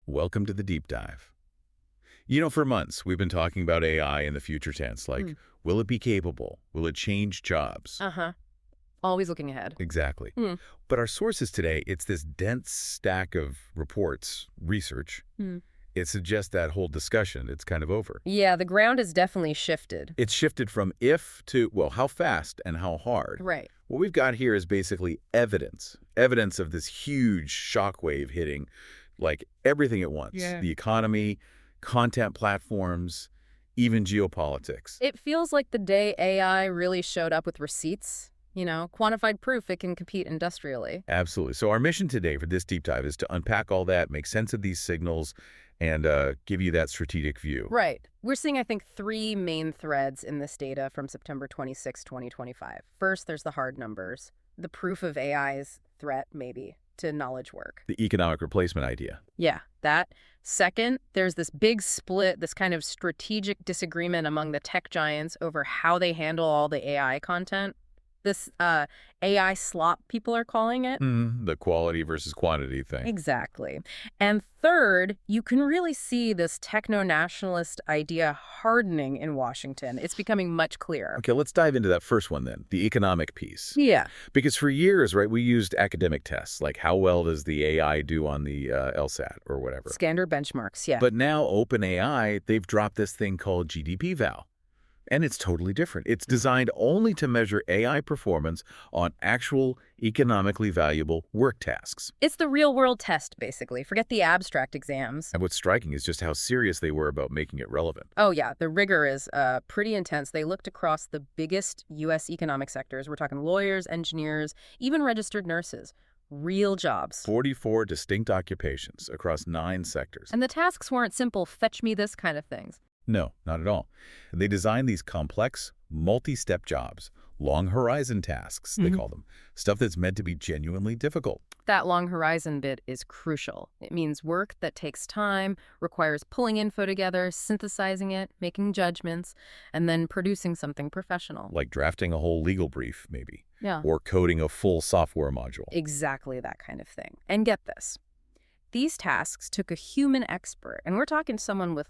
Welcome to the deep dive. For months, we've been talking about AI in the future tense, like, Mm. will it be capable? Will it change jobs? Uh-huh. Always looking ahead. Exactly. Mm. But our sources today, it's this dense stack of reports, research. Mm. It suggests that whole discussion, it's kind of over. Yeah, the ground has definitely shifted. It's shifted from if to, well, how fast and how hard. Right. What we've got here is basically evidence of this huge shockwave hitting, like, everything at once. Yeah. The economy, content platforms, even geopolitics. It feels like the day AI really showed up with receipts, quantified proof it can compete industrially. Absolutely. So our mission today for this deep dive is to unpack all that, make sense of these signals, and give you that strategic view. Right. We're seeing, I think, three main threads in this data from September 26, 2025. First, there's the hard numbers, the proof of AI's threat, maybe, to knowledge work. The economic replacement idea. Yeah, that. Second, there's this big split, this kind of strategic disagreement among the tech giants over how they handle all the AI content. This AI slop, people are calling it. The quality versus quantity thing. Exactly. And third, you can really see this techno-nationalist idea hardening in Washington. It's becoming much clearer. Okay, let's dive into that first one then, the economic piece. Yeah. Because for years, right, we used academic tests, like how well does the AI do on the LSAT or whatever. Standard benchmarks, yeah. But now OpenAI, they've dropped this thing called GDP val. And it's totally different. It's designed only to measure AI performance on actual economically valuable work tasks. It's the real-world test, basically. Forget the abstract exams. And what's striking is just how serious they were about making it relevant. Oh, yeah. The rigor is pretty intense. They looked across the biggest U.S. economic sectors. We're talking lawyers, engineers, even registered nurses. Real jobs. 44 distinct occupations across 9 sectors. And the tasks weren't simple, fetch me this kind of things. No, not at all. They designed these complex, multi-step jobs, long horizon tasks, they call them, stuff that's meant to be genuinely difficult. That long horizon bit is crucial. It means work that takes time, requires pulling info together, synthesizing it, making judgments, and then producing something professional. Like drafting a whole legal brief, maybe. Yeah. Or coding a full software module. Exactly that kind of thing. And get this. These tasks took a human expert, and we're talking someone with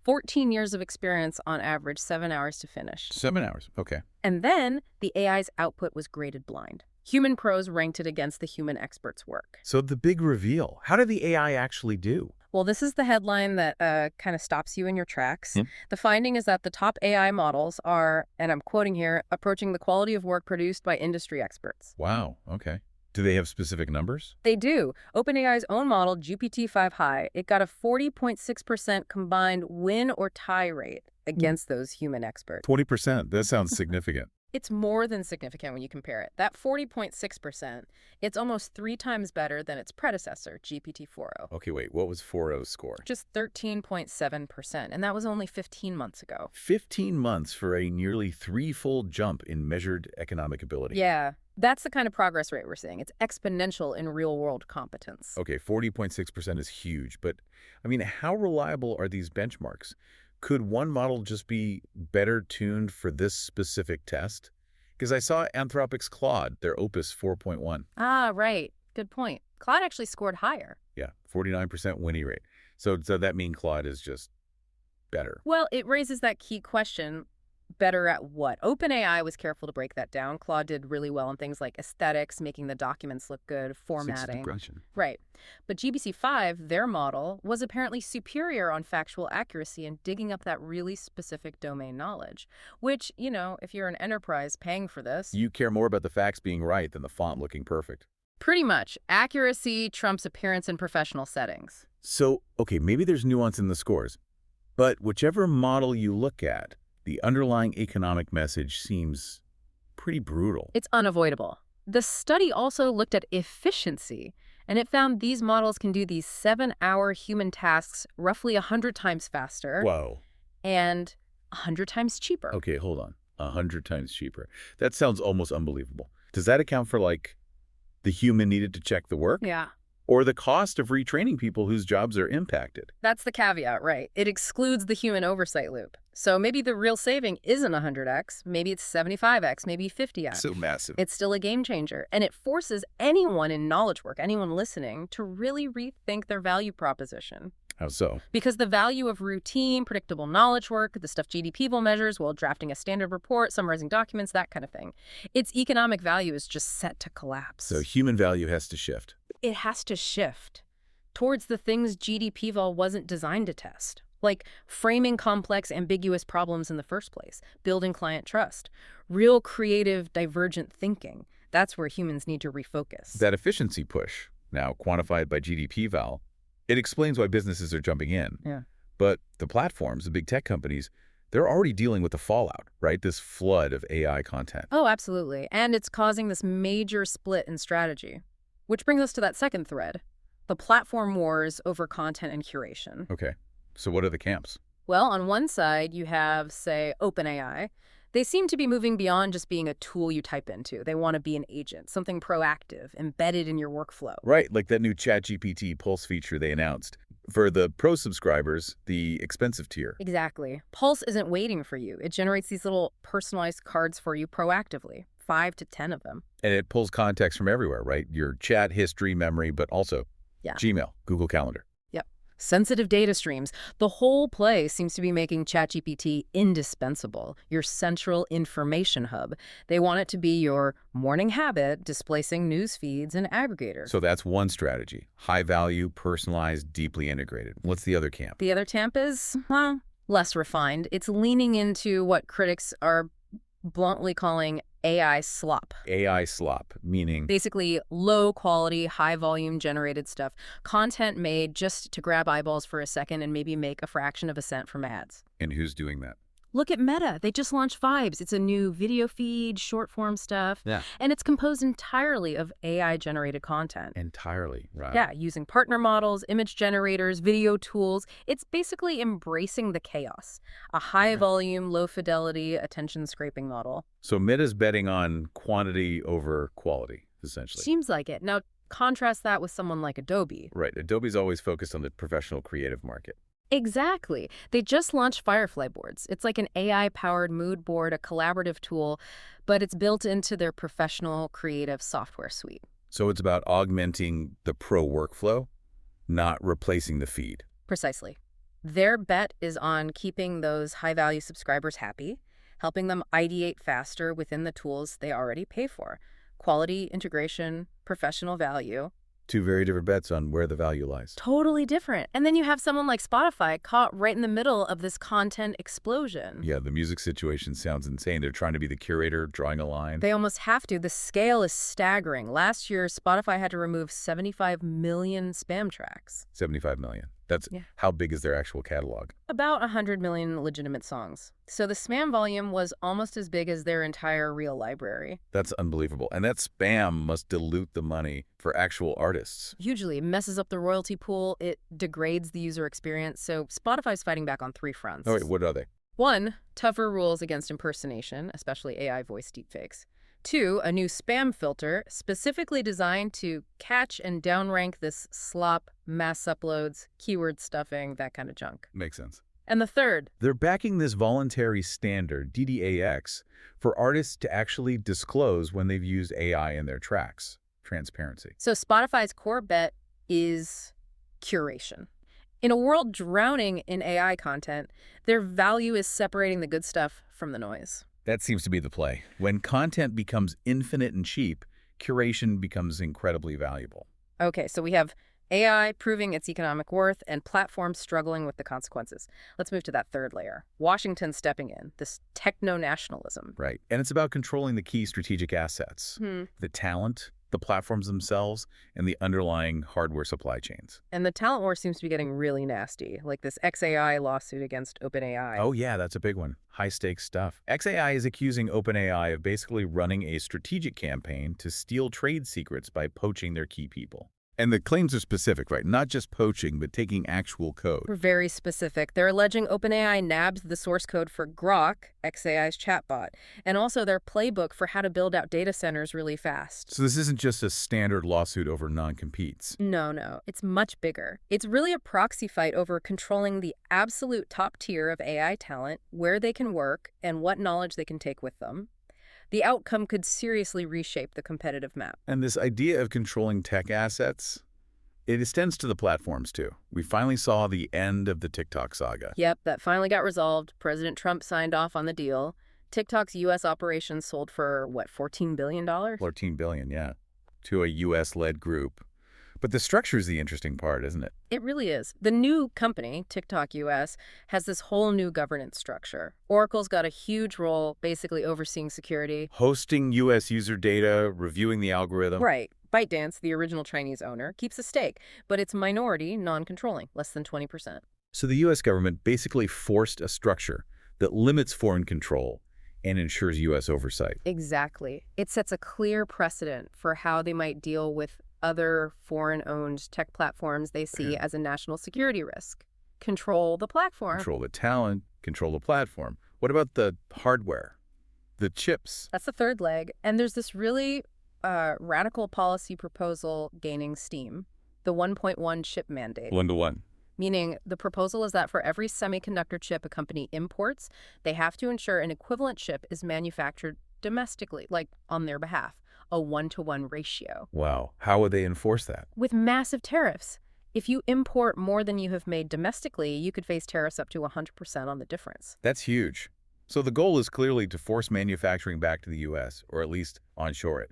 14 years of experience on average, 7 hours to finish. 7 hours, okay. And then the AI's output was graded blind. Human pros ranked it against the human expert's work. So the big reveal, how did the AI actually do? Well, this is the headline that kind of stops you in your tracks. The finding is that the top AI models are, and I'm quoting here, approaching the quality of work produced by industry experts. Wow, okay. Do they have specific numbers? They do. OpenAI's own model, GPT-5 High, it got a 40.6% combined win or tie rate against those human experts. 20%, that sounds significant. It's more than significant when you compare it. That 40.6%, it's almost 3 times better than its predecessor, GPT-4o. Okay, wait, what was 4O's score? Just 13.7%, and that was only 15 months ago. 15 months for a nearly 3-fold jump in measured economic ability. Yeah, that's the kind of progress rate we're seeing. It's exponential in real-world competence. Okay, 40.6% is huge, but, how reliable are these benchmarks? Could one model just be better tuned for this specific test? Because I saw Anthropic's Claude, their Opus 4.1. Ah, right. Good point. Claude actually scored higher. Yeah, 49% winning rate. So does that mean Claude is just better? Well, it raises that key question, better at what? OpenAI was careful to break that down. Claude did really well in things like aesthetics, making the documents look good, formatting. Right. But GPT-5, their model, was apparently superior on factual accuracy and digging up that really specific domain knowledge, which, if you're an enterprise paying for this... You care more about the facts being right than the font looking perfect. Pretty much. Accuracy trumps appearance in professional settings. So, okay, maybe there's nuance in the scores, but whichever model you look at, the underlying economic message seems pretty brutal. It's unavoidable. The study also looked at efficiency, and it found these models can do these 7-hour human tasks roughly 100 times faster. Whoa. And 100 times cheaper. Okay, hold on. 100 times cheaper. That sounds almost unbelievable. Does that account for, the human needed to check the work? Yeah. or the cost of retraining people whose jobs are impacted. That's the caveat, right? It excludes the human oversight loop. So maybe the real saving isn't 100x, maybe it's 75x, maybe 50x. So massive. It's still a game changer, and it forces anyone in knowledge work, anyone listening, to really rethink their value proposition. How so? Because the value of routine, predictable knowledge work, the stuff GDP measures while drafting a standard report, summarizing documents, that kind of thing, its economic value is just set to collapse. So human value has to shift. It has to shift towards the things GDPval wasn't designed to test, like framing complex, ambiguous problems in the first place, building client trust, real creative, divergent thinking. That's where humans need to refocus. That efficiency push, now quantified by GDPval, it explains why businesses are jumping in. Yeah. But the platforms, the big tech companies, they're already dealing with the fallout, right? This flood of AI content. Oh, absolutely. And it's causing this major split in strategy. Which brings us to that second thread, the platform wars over content and curation. Okay, so what are the camps? Well, on one side, you have, say, OpenAI. They seem to be moving beyond just being a tool you type into. They want to be an agent, something proactive, embedded in your workflow. Right, like that new ChatGPT Pulse feature they announced. For the pro subscribers, the expensive tier. Exactly. Pulse isn't waiting for you. It generates these little personalized cards for you proactively, 5 to 10 of them. And it pulls context from everywhere, right? Your chat history, memory, but also Gmail, Google Calendar. Yep. Sensitive data streams. The whole play seems to be making ChatGPT indispensable, your central information hub. They want it to be your morning habit, displacing news feeds and aggregators. So that's one strategy. High value, personalized, deeply integrated. What's the other camp? The other camp is, well, less refined. It's leaning into what critics are bluntly calling AI slop. AI slop, meaning? Basically, low-quality, high-volume generated stuff. Content made just to grab eyeballs for a second and maybe make a fraction of a cent from ads. And who's doing that? Look at Meta. They just launched Vibes. It's a new video feed, short-form stuff. Yeah. And it's composed entirely of AI-generated content. Entirely, right. Yeah, using partner models, image generators, video tools. It's basically embracing the chaos. A high-volume, low-fidelity, attention-scraping model. So Meta's betting on quantity over quality, essentially. Seems like it. Now, contrast that with someone like Adobe. Right. Adobe's always focused on the professional creative market. Exactly. They just launched Firefly boards. It's like an AI-powered mood board, a collaborative tool, but it's built into their professional creative software suite. So it's about augmenting the pro workflow, not replacing the feed. Precisely. Their bet is on keeping those high-value subscribers happy, helping them ideate faster within the tools they already pay for. Quality, integration, professional value. Two very different bets on where the value lies. Totally different. And then you have someone like Spotify caught right in the middle of this content explosion. Yeah, the music situation sounds insane. They're trying to be the curator, drawing a line. They almost have to. The scale is staggering. Last year, Spotify had to remove 75 million spam tracks. 75 million. That's how big is their actual catalog? About 100 million legitimate songs. So the spam volume was almost as big as their entire real library. That's unbelievable. And that spam must dilute the money for actual artists. Hugely. It messes up the royalty pool. It degrades the user experience. So Spotify's fighting back on 3 fronts. Oh, wait, what are they? 1, tougher rules against impersonation, especially AI voice deepfakes. 2, a new spam filter specifically designed to catch and downrank this slop, mass uploads, keyword stuffing, that kind of junk. Makes sense. And the 3rd, they're backing this voluntary standard, DDAX, for artists to actually disclose when they've used AI in their tracks. Transparency. So Spotify's core bet is curation. In a world drowning in AI content, their value is separating the good stuff from the noise. That seems to be the play. When content becomes infinite and cheap, curation becomes incredibly valuable. Okay, so we have AI proving its economic worth and platforms struggling with the consequences. Let's move to that 3rd layer. Washington stepping in, this techno-nationalism. Right. And it's about controlling the key strategic assets, the talent, the platforms themselves, and the underlying hardware supply chains. And the talent war seems to be getting really nasty, like this XAI lawsuit against OpenAI. Oh, yeah, that's a big one. High-stakes stuff. XAI is accusing OpenAI of basically running a strategic campaign to steal trade secrets by poaching their key people. And the claims are specific, right? Not just poaching, but taking actual code. We're very specific. They're alleging OpenAI nabs the source code for Grok, xAI's chatbot, and also their playbook for how to build out data centers really fast. So this isn't just a standard lawsuit over non-competes. No, no. It's much bigger. It's really a proxy fight over controlling the absolute top tier of AI talent, where they can work, and what knowledge they can take with them. The outcome could seriously reshape the competitive map. And this idea of controlling tech assets, it extends to the platforms too. We finally saw the end of the TikTok saga. Yep, that finally got resolved. President Trump signed off on the deal. TikTok's U.S. operations sold for, what, $14 billion? $14 billion, yeah, to a U.S.-led group. But the structure is the interesting part, isn't it? It really is. The new company, TikTok US, has this whole new governance structure. Oracle's got a huge role basically overseeing security. Hosting U.S. user data, reviewing the algorithm. Right. ByteDance, the original Chinese owner, keeps a stake, but it's minority, non-controlling, less than 20%. So the U.S. government basically forced a structure that limits foreign control and ensures U.S. oversight. Exactly. It sets a clear precedent for how they might deal with other foreign-owned tech platforms they see as a national security risk. Control the platform. Control the talent, control the platform. What about the hardware, the chips? That's the third leg. And there's this really radical policy proposal gaining steam, the 1.1 chip mandate. 1-to-1. Meaning the proposal is that for every semiconductor chip a company imports, they have to ensure an equivalent chip is manufactured domestically, like on their behalf. A 1-to-1 ratio. Wow. How would they enforce that? With massive tariffs. If you import more than you have made domestically, you could face tariffs up to 100% on the difference. That's huge. So the goal is clearly to force manufacturing back to the U.S., or at least onshore it.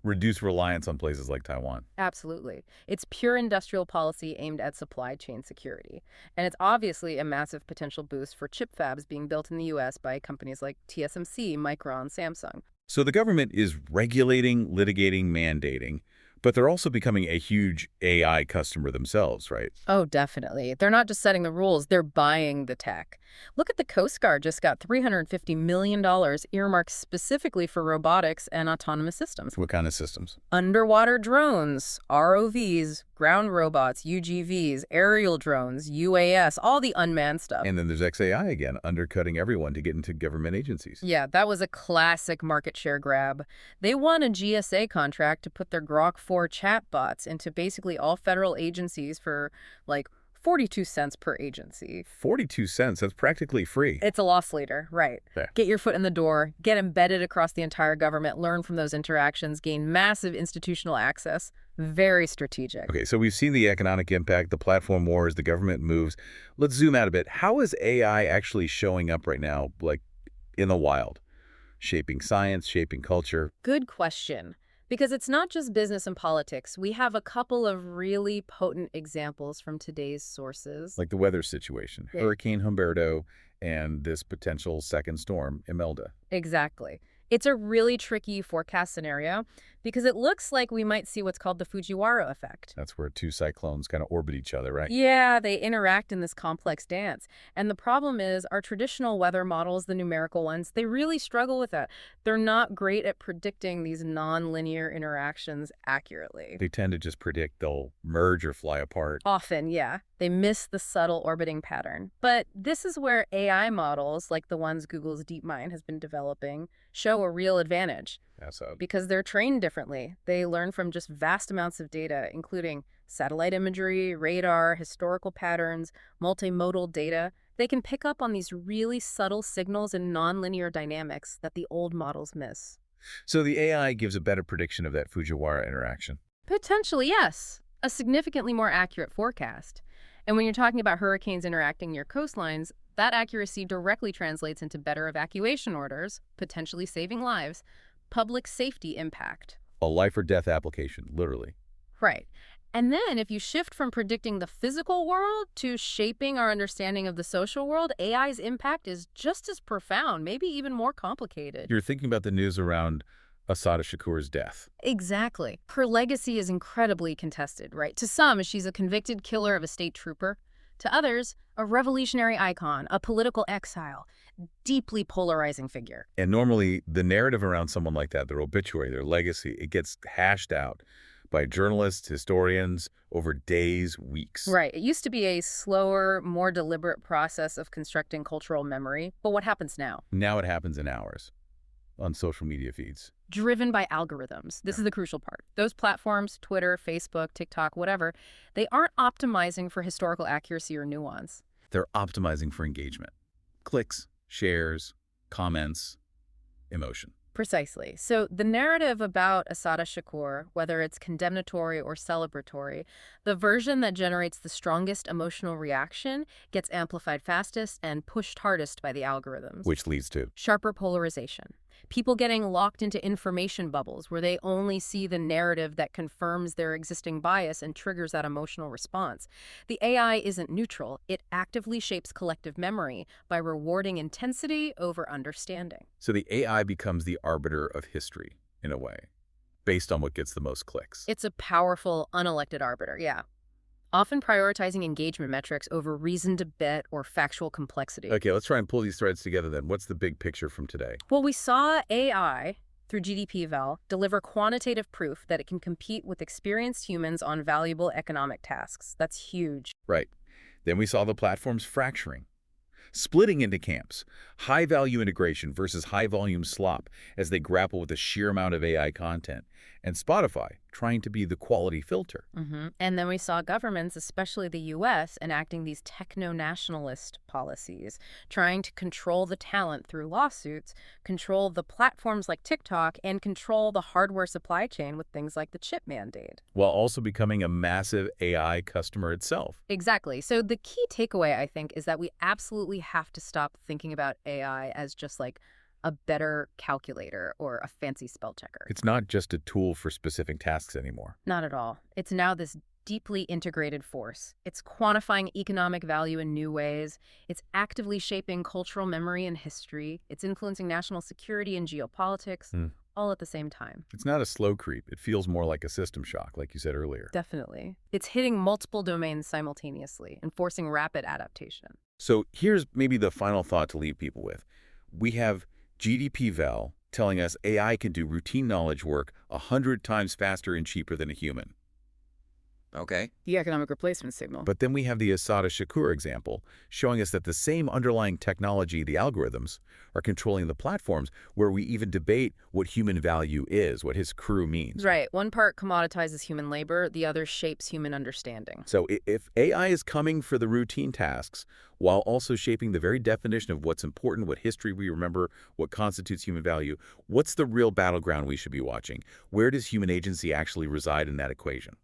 Reduce reliance on places like Taiwan. Absolutely. It's pure industrial policy aimed at supply chain security. And it's obviously a massive potential boost for chip fabs being built in the U.S. by companies like TSMC, Micron, Samsung. So the government is regulating, litigating, mandating, but they're also becoming a huge AI customer themselves, right? Oh, definitely. They're not just setting the rules, they're buying the tech. Look at the Coast Guard just got $350 million earmarked specifically for robotics and autonomous systems. What kind of systems? Underwater drones, ROVs, ground robots, UGVs, aerial drones, UAS, all the unmanned stuff. And then there's XAI again, undercutting everyone to get into government agencies. Yeah, that was a classic market share grab. They won a GSA contract to put their Grok 4 chatbots into basically all federal agencies for, like, 42 cents per agency. 42 cents? That's practically free. It's a loss leader, right. Yeah. Get your foot in the door, get embedded across the entire government, learn from those interactions, gain massive institutional access. Very strategic. Okay, so we've seen the economic impact, the platform wars, the government moves. Let's zoom out a bit. How is AI actually showing up right now, like in the wild? Shaping science, shaping culture? Good question. Because it's not just business and politics. We have a couple of really potent examples from today's sources. Like the weather situation, Yeah. Hurricane Humberto and this potential second storm, Imelda. Exactly. It's a really tricky forecast scenario because it looks like we might see what's called the Fujiwara effect. That's where two cyclones kind of orbit each other, right? Yeah, they interact in this complex dance. And the problem is our traditional weather models, the numerical ones, they really struggle with that. They're not great at predicting these nonlinear interactions accurately. They tend to just predict they'll merge or fly apart. Often, yeah. They miss the subtle orbiting pattern. But this is where AI models, like the ones Google's DeepMind has been developing, show a real advantage. That's so. Because they're trained differently. They learn from just vast amounts of data, including satellite imagery, radar, historical patterns, multimodal data. They can pick up on these really subtle signals and nonlinear dynamics that the old models miss. So the AI gives a better prediction of that Fujiwara interaction. Potentially, yes. A significantly more accurate forecast. And when you're talking about hurricanes interacting near coastlines, that accuracy directly translates into better evacuation orders, potentially saving lives, public safety impact. A life or death application, literally. Right. And then if you shift from predicting the physical world to shaping our understanding of the social world, AI's impact is just as profound, maybe even more complicated. You're thinking about the news around Assata Shakur's death. Exactly. Her legacy is incredibly contested, right? To some, she's a convicted killer of a state trooper. To others, a revolutionary icon, a political exile, deeply polarizing figure. And normally, the narrative around someone like that, their obituary, their legacy, it gets hashed out. by journalists, historians, over days, weeks. Right. It used to be a slower, more deliberate process of constructing cultural memory. But what happens now? Now it happens in hours on social media feeds. Driven by algorithms. This is the crucial part. Those platforms, Twitter, Facebook, TikTok, whatever, they aren't optimizing for historical accuracy or nuance. They're optimizing for engagement. Clicks, shares, comments, emotion. Precisely. So the narrative about Assata Shakur, whether it's condemnatory or celebratory, the version that generates the strongest emotional reaction gets amplified fastest and pushed hardest by the algorithms. Which leads to Sharper polarization. People getting locked into information bubbles where they only see the narrative that confirms their existing bias and triggers that emotional response. The AI isn't neutral. It actively shapes collective memory by rewarding intensity over understanding. So the AI becomes the arbiter of history, in a way, based on what gets the most clicks. It's a powerful, unelected arbiter, yeah. Often prioritizing engagement metrics over reasoned debate or factual complexity. Okay, let's try and pull these threads together then. What's the big picture from today? Well, we saw AI, through GDP Val, deliver quantitative proof that it can compete with experienced humans on valuable economic tasks. That's huge. Right. Then we saw the platforms fracturing, splitting into camps, high-value integration versus high-volume slop as they grapple with the sheer amount of AI content, and Spotify trying to be the quality filter. And then we saw governments, especially the U.S., enacting these techno-nationalist policies, trying to control the talent through lawsuits, control the platforms like TikTok, and control the hardware supply chain with things like the chip mandate. While also becoming a massive AI customer itself. Exactly. So the key takeaway, I think, is that we absolutely have to stop thinking about AI as just like a better calculator or a fancy spell checker. It's not just a tool for specific tasks anymore. Not at all. It's now this deeply integrated force. It's quantifying economic value in new ways. It's actively shaping cultural memory and history. It's influencing national security and geopolitics, all at the same time. It's not a slow creep. It feels more like a system shock, like you said earlier. Definitely. It's hitting multiple domains simultaneously, enforcing rapid adaptation. So here's maybe the final thought to leave people with. We have GDP Val telling us AI can do routine knowledge work 100 times faster and cheaper than a human. Okay. The economic replacement signal. But then we have the Assata Shakur example, showing us that the same underlying technology, the algorithms, are controlling the platforms where we even debate what human value is, what his crew means. Right. One part commoditizes human labor, the other shapes human understanding. So if AI is coming for the routine tasks, while also shaping the very definition of what's important, what history we remember, what constitutes human value, what's the real battleground we should be watching? Where does human agency actually reside in that equation?